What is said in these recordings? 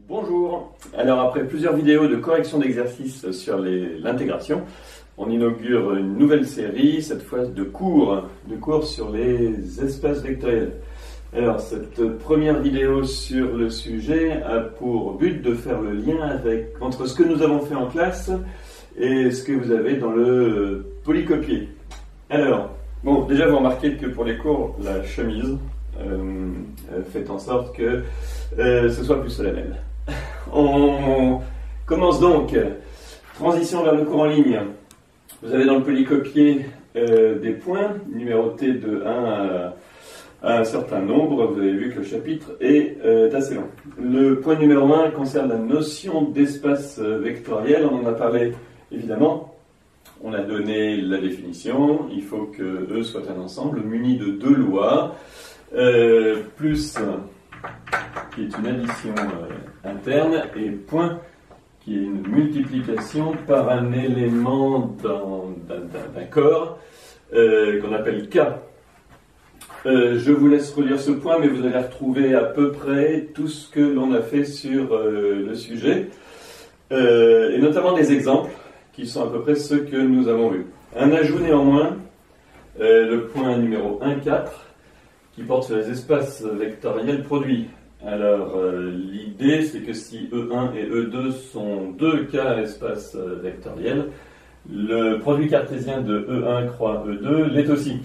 Bonjour. Alors après plusieurs vidéos de correction d'exercices sur l'intégration, on inaugure une nouvelle série, cette fois de cours sur les espaces vectoriels. Alors cette première vidéo sur le sujet a pour but de faire le lien entre ce que nous avons fait en classe et ce que vous avez dans le polycopier. Alors, bon, déjà vous remarquez que pour les cours, la chemise fait en sorte que ce soit plus solennel. On commence donc. Transition vers le cours en ligne. Vous avez dans le polycopier des points numérotés de 1 à un certain nombre. Vous avez vu que le chapitre est assez long. Le point numéro 1 concerne la notion d'espace vectoriel. On en a parlé évidemment. On a donné la définition. Il faut que E soit un ensemble muni de deux lois, plus qui est une addition interne, et point qui est une multiplication par un élément d'un corps qu'on appelle K. Je vous laisse relire ce point, mais vous allez retrouver à peu près tout ce que l'on a fait sur le sujet, et notamment des exemples qui sont à peu près ceux que nous avons vus. Un ajout néanmoins, le point numéro 1.4, qui porte sur les espaces vectoriels produits. Alors, l'idée, c'est que si E1 et E2 sont deux cas espaces vectoriels, le produit cartésien de E1 croix E2 l'est aussi.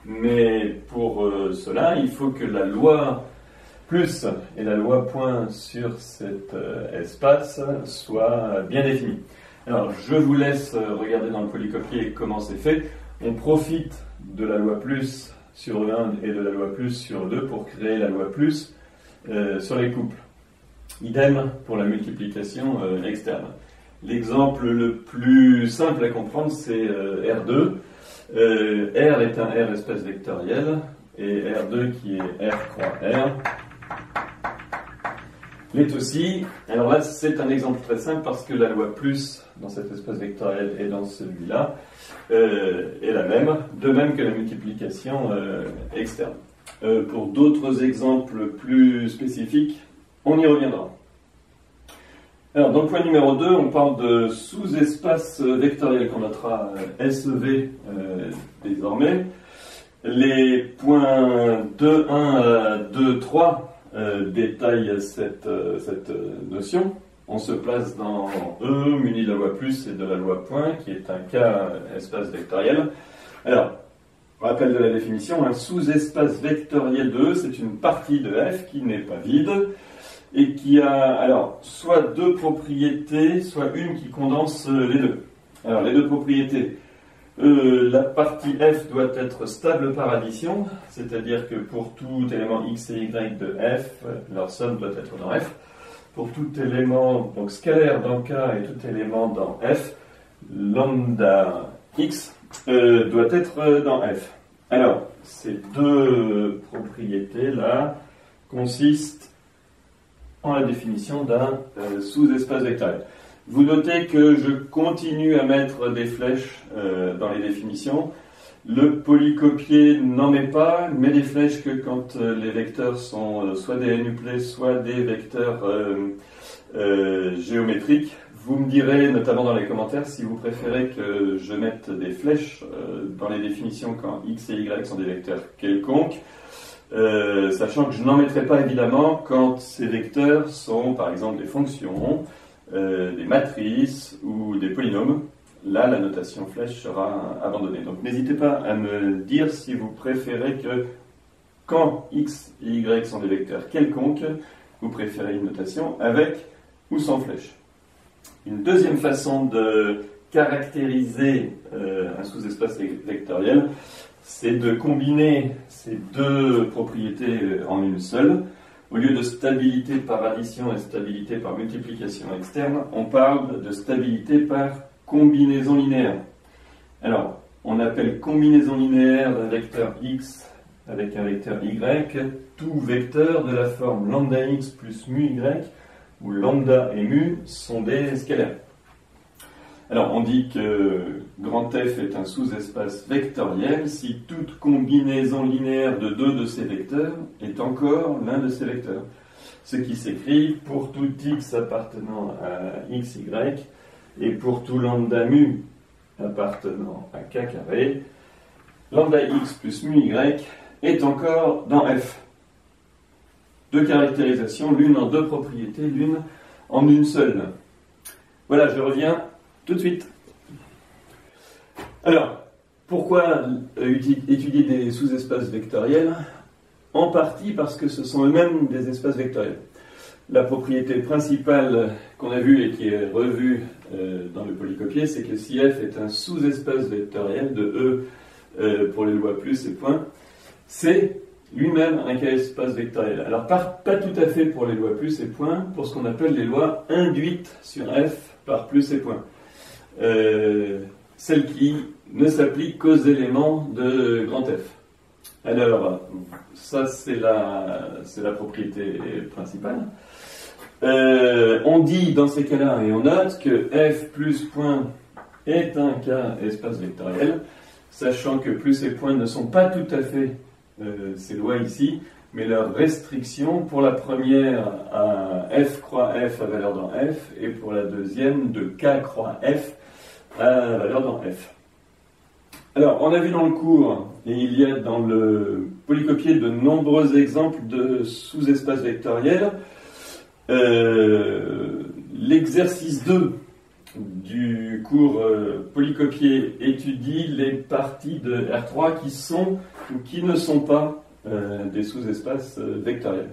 Mais pour cela, il faut que la loi plus et la loi point sur cet espace soient bien définies. Alors, je vous laisse regarder dans le polycopier comment c'est fait. On profite de la loi plus sur E1 et de la loi plus sur 2 pour créer la loi plus sur les couples. Idem pour la multiplication externe. L'exemple le plus simple à comprendre, c'est R2. R est un R espace vectoriel, et R2 qui est R croix R l'est aussi. Alors là, c'est un exemple très simple parce que la loi plus dans cet espace vectoriel et dans celui-là est la même, de même que la multiplication externe. Pour d'autres exemples plus spécifiques, on y reviendra. Alors, dans le point numéro 2, on parle de sous-espaces vectoriels qu'on notera SEV désormais. Les points 2, 1 à 2, 3 détaillent cette notion. On se place dans E, muni de la loi plus et de la loi point, qui est un cas espace vectoriel. Alors, rappel de la définition, un sous-espace vectoriel de E, c'est une partie de F qui n'est pas vide et qui a alors soit deux propriétés, soit une qui condense les deux. Alors, les deux propriétés, la partie F doit être stable par addition, c'est-à-dire que pour tout élément x et y de F, leur somme doit être dans F. Pour tout élément donc scalaire dans K et tout élément dans F, lambda x doit être dans F. Alors, ces deux propriétés-là consistent en la définition d'un sous-espace vectoriel. Vous notez que je continue à mettre des flèches dans les définitions. Le polycopier n'en met pas, mais des flèches que quand les vecteurs sont soit des nuplets, soit des vecteurs géométriques. Vous me direz, notamment dans les commentaires, si vous préférez que je mette des flèches dans les définitions quand x et y sont des vecteurs quelconques, sachant que je n'en mettrai pas évidemment quand ces vecteurs sont par exemple des fonctions, des matrices ou des polynômes. Là, la notation flèche sera abandonnée. Donc n'hésitez pas à me dire si vous préférez que quand x et y sont des vecteurs quelconques, vous préférez une notation avec ou sans flèche. Une deuxième façon de caractériser un sous-espace vectoriel, c'est de combiner ces deux propriétés en une seule. Au lieu de stabilité par addition et stabilité par multiplication externe, on parle de stabilité par combinaison linéaire. Alors, on appelle combinaison linéaire d'un vecteur x avec un vecteur y tout vecteur de la forme lambda x plus mu y, où lambda et mu sont des scalaires. Alors, on dit que grand F est un sous-espace vectoriel si toute combinaison linéaire de deux de ces vecteurs est encore l'un de ces vecteurs. ce qui s'écrit pour tout x appartenant à x, y, et pour tout lambda mu appartenant à k carré, lambda x plus mu y est encore dans f. Deux caractérisations, l'une en deux propriétés, l'une en une seule. Voilà, je reviens tout de suite. Alors, pourquoi étudier des sous-espaces vectoriels? En partie parce que ce sont eux-mêmes des espaces vectoriels. La propriété principale qu'on a vue et qui est revue dans le polycopier, c'est que si f est un sous-espace vectoriel de E pour les lois plus et point, c'est lui-même un k-espace vectoriel. Alors pas tout à fait pour les lois plus et point, pour ce qu'on appelle les lois induites sur f par plus et point. Celles qui ne s'appliquent qu'aux éléments de grand F. Alors, ça c'est la propriété principale. On dit dans ces cas-là, et on note que f plus point est un k-espace vectoriel, sachant que plus et point ne sont pas tout à fait ces lois ici, mais leur restriction pour la première à f croix f à valeur dans f, et pour la deuxième de k croix f à valeur dans f. Alors, on a vu dans le cours, et il y a dans le polycopier de nombreux exemples de sous-espaces vectoriels. L'exercice 2 du cours polycopier étudie les parties de R3 qui sont ou qui ne sont pas des sous-espaces vectoriels.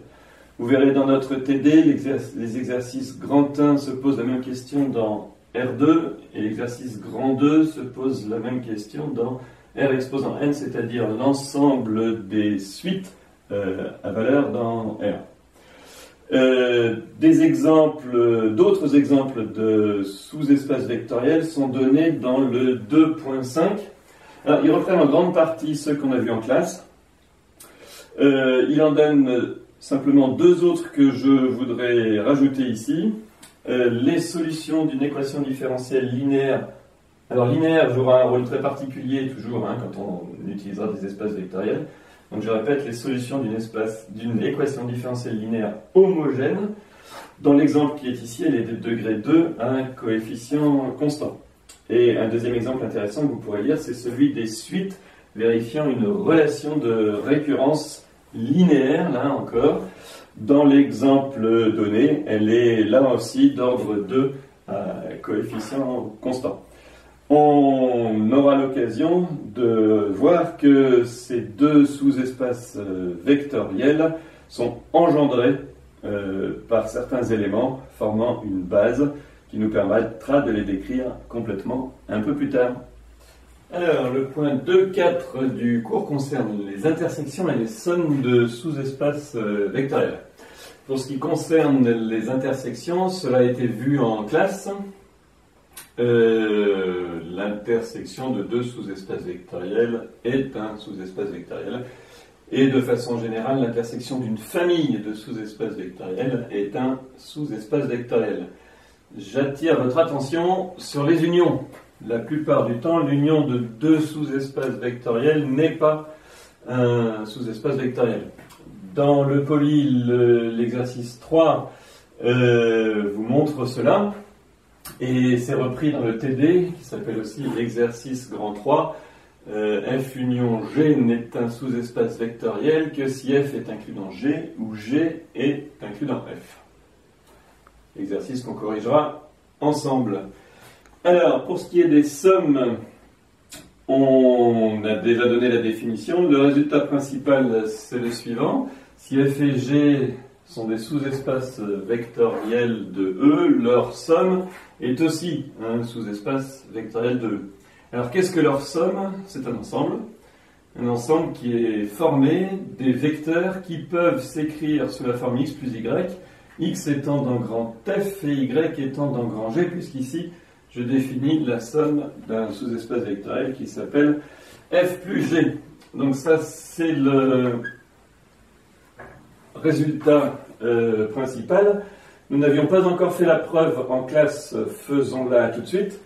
Vous verrez dans notre TD, les exercices grand 1 se posent la même question dans R2, et l'exercice grand 2 se pose la même question dans R exposant n, c'est-à-dire l'ensemble des suites à valeur dans R. D'autres exemples de sous-espaces vectoriels sont donnés dans le 2.5. Alors, ils reprennent en grande partie ceux qu'on a vus en classe. Il en donne simplement deux autres que je voudrais rajouter ici. Les solutions d'une équation différentielle linéaire. Alors linéaire jouera un rôle très particulier toujours quand on utilisera des espaces vectoriels. Donc je répète, les solutions d'une équation différentielle linéaire homogène. Dans l'exemple qui est ici, elle est de degré 2 à un coefficient constant. Et un deuxième exemple intéressant que vous pourrez lire, c'est celui des suites vérifiant une relation de récurrence linéaire, là encore. Dans l'exemple donné, elle est là aussi d'ordre 2 à coefficient constant. On aura l'occasion de voir que ces deux sous-espaces vectoriels sont engendrés par certains éléments formant une base qui nous permettra de les décrire complètement un peu plus tard. Alors, le point 2.4 du cours concerne les intersections et les sommes de sous-espaces vectoriels. Pour ce qui concerne les intersections, cela a été vu en classe. L'intersection de deux sous-espaces vectoriels est un sous-espace vectoriel. Et de façon générale, l'intersection d'une famille de sous-espaces vectoriels est un sous-espace vectoriel. J'attire votre attention sur les unions. La plupart du temps, l'union de deux sous-espaces vectoriels n'est pas un sous-espace vectoriel. Dans le poly, l'exercice 3 vous montre cela, et c'est repris dans le TD, qui s'appelle aussi l'exercice grand 3. F union G n'est un sous-espace vectoriel que si F est inclus dans G ou G est inclus dans F. Exercice qu'on corrigera ensemble. Alors, pour ce qui est des sommes, on a déjà donné la définition. Le résultat principal, c'est le suivant. Si F et G sont des sous-espaces vectoriels de E, leur somme est aussi un sous-espace vectoriel de E. Alors, qu'est-ce que leur somme? C'est un ensemble qui est formé des vecteurs qui peuvent s'écrire sous la forme x plus y, x étant dans grand F et y étant dans grand G, puisqu'ici, je définis la somme d'un sous-espace vectoriel qui s'appelle F plus G. Donc ça, c'est le résultat principal. Nous n'avions pas encore fait la preuve en classe, faisons-la tout de suite.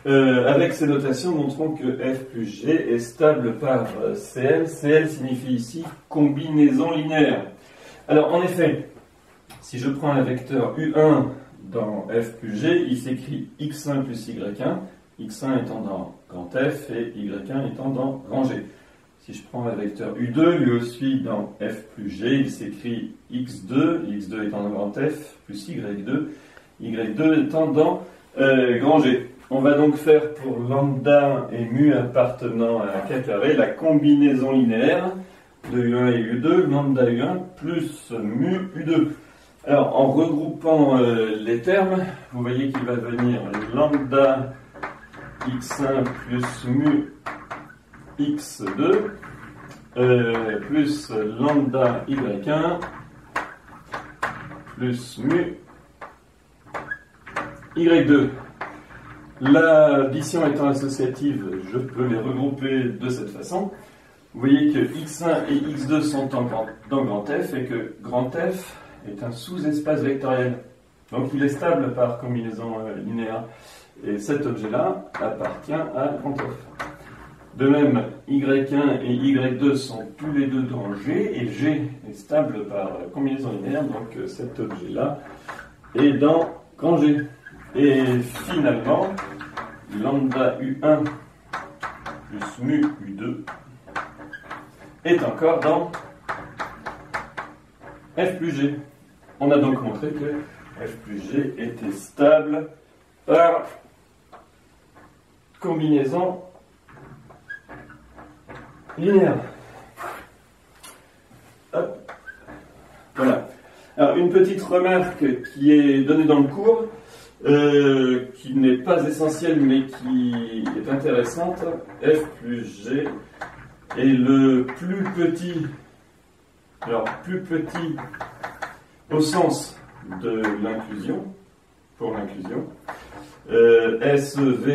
Avec ces notations, montrons que F plus G est stable par CL. CL signifie ici combinaison linéaire. Alors, en effet, Si je prends un vecteur U1 dans f plus g, il s'écrit x1 plus y1, x1 étant dans grand F et y1 étant dans grand G. Si je prends un vecteur U2, lui aussi dans f plus g, il s'écrit x2, x2 étant dans grand F, plus y2, y2 étant dans grand G. On va donc faire pour lambda et mu appartenant à un K carré la combinaison linéaire de U1 et U2, lambda U1 plus mu U2. Alors, en regroupant les termes, vous voyez qu'il va venir lambda x1 plus mu x2 plus lambda y1 plus mu y2. L'addition étant associative, je peux les regrouper de cette façon. Vous voyez que x1 et x2 sont dans grand F et que grand F est un sous-espace vectoriel. Donc il est stable par combinaison linéaire. Et cet objet-là appartient à grand F. De même, y1 et y2 sont tous les deux dans G, et G est stable par combinaison linéaire, donc cet objet-là est dans grand G. Et finalement, lambda U1 plus mu U2 est encore dans F plus G. On a donc montré que F plus G était stable par combinaison linéaire. Hop. Voilà. Alors, une petite remarque qui est donnée dans le cours, qui n'est pas essentielle mais qui est intéressante. F plus G est le plus petit, alors plus petit au sens de l'inclusion, pour l'inclusion, SV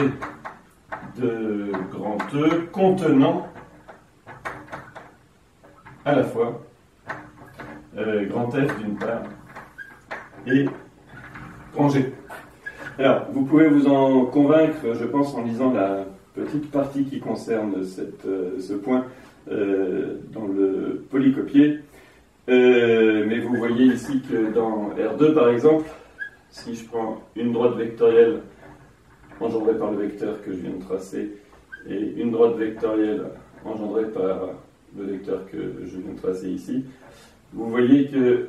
de grand E contenant à la fois grand F d'une part et grand G. Alors, vous pouvez vous en convaincre, je pense, en lisant la petite partie qui concerne ce point dans le polycopier. Mais vous voyez ici que dans R2, par exemple, si je prends une droite vectorielle engendrée par le vecteur que je viens de tracer et une droite vectorielle engendrée par le vecteur que je viens de tracer ici, vous voyez que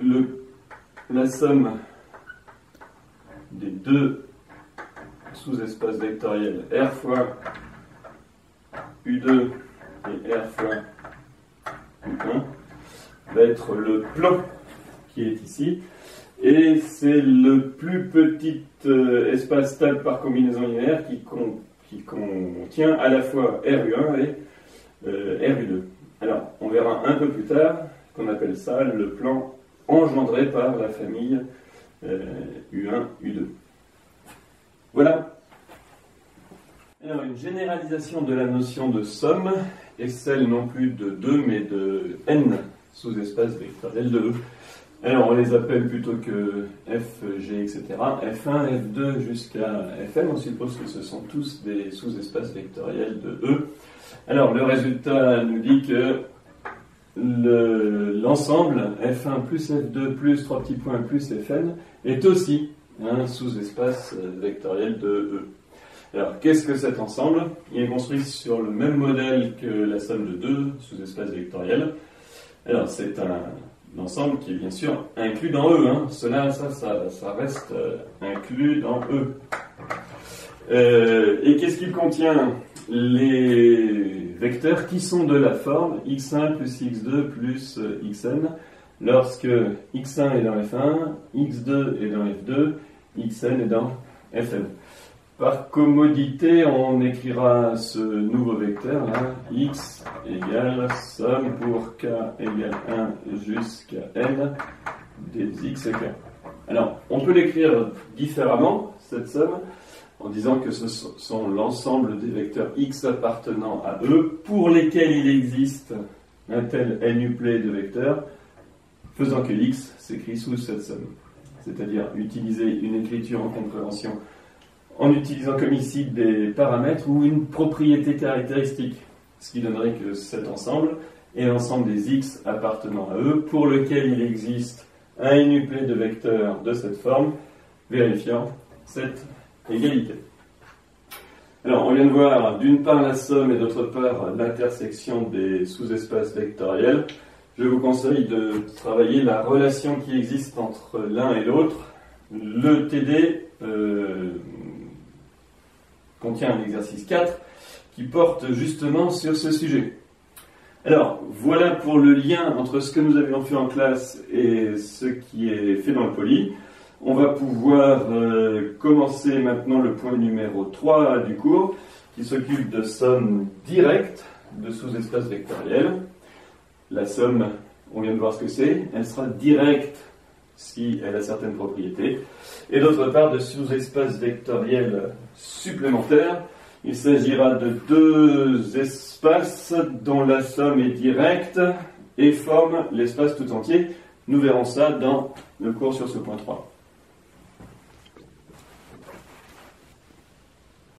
la somme des deux sous-espaces vectoriels R fois U2 et R fois U1 va être le plan qui est ici, et c'est le plus petit espace stable par combinaison linéaire qui contient à la fois RU1 et RU2. Alors, on verra un peu plus tard qu'on appelle ça le plan engendré par la famille U1, U2. Voilà. Alors, une généralisation de la notion de somme est celle non plus de 2, mais de n sous-espaces vectoriels de E. Alors, on les appelle plutôt que F, G, etc. F1, F2 jusqu'à Fn. On suppose que ce sont tous des sous-espaces vectoriels de E. Alors, le résultat nous dit que l'ensemble F1 plus F2 plus 3 petits points plus Fn est aussi un sous-espace vectoriel de E. Alors, qu'est-ce que cet ensemble? Il est construit sur le même modèle que la somme de deux sous-espaces vectoriels. Alors, c'est un ensemble qui est bien sûr inclus dans E. Hein. Ça reste inclus dans E. Et qu'est-ce qu'il contient? Les vecteurs qui sont de la forme x1 plus x2 plus xn, lorsque x1 est dans f1, x2 est dans f2, xn est dans fn. Par commodité, on écrira ce nouveau vecteur, là, x égale somme pour k égale 1 jusqu'à n des x et k. Alors, on peut l'écrire différemment, cette somme, en disant que ce sont l'ensemble des vecteurs x appartenant à E, pour lesquels il existe un tel n-uplet de vecteurs, faisant que x s'écrit sous cette somme. C'est-à-dire utiliser une écriture en compréhension en utilisant comme ici des paramètres ou une propriété caractéristique, ce qui donnerait que cet ensemble est l'ensemble des x appartenant à E, pour lequel il existe un inuplet de vecteurs de cette forme, vérifiant cette égalité. Alors, on vient de voir d'une part la somme et d'autre part l'intersection des sous-espaces vectoriels. Je vous conseille de travailler la relation qui existe entre l'un et l'autre. Le TD contient un exercice 4 qui porte justement sur ce sujet. Alors, voilà pour le lien entre ce que nous avions fait en classe et ce qui est fait dans le poly. On va pouvoir commencer maintenant le point numéro 3 du cours, qui s'occupe de somme directe de sous-espaces vectoriels. La somme, on vient de voir ce que c'est, elle sera directe si elle a certaines propriétés. Et d'autre part, de sous-espaces vectoriels supplémentaires. Il s'agira de deux espaces dont la somme est directe et forme l'espace tout entier. Nous verrons ça dans le cours sur ce point 3.